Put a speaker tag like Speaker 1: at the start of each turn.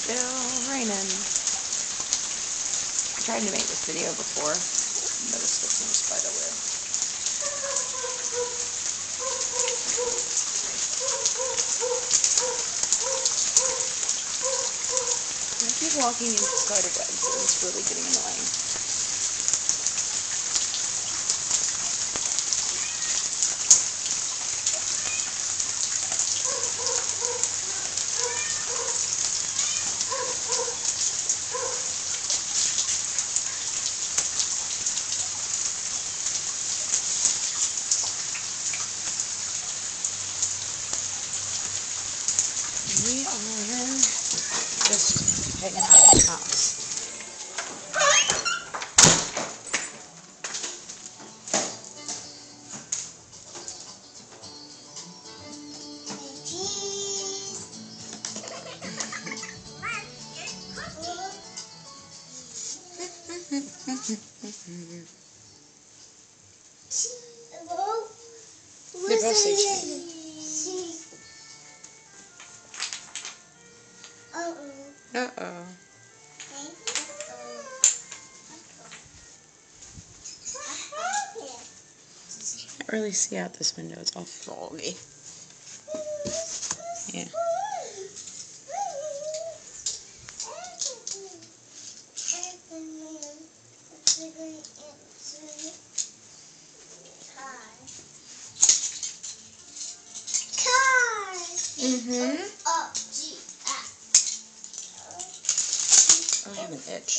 Speaker 1: still raining. I tried to make this video before, but it's fixing a spider web. I keep walking into spider webs and it's really getting annoying. We are just hanging out in the house. They both say cheese. Uh-oh. Can't really see out this window. It's all foggy. Yeah. Mm-hmm. I have an itch.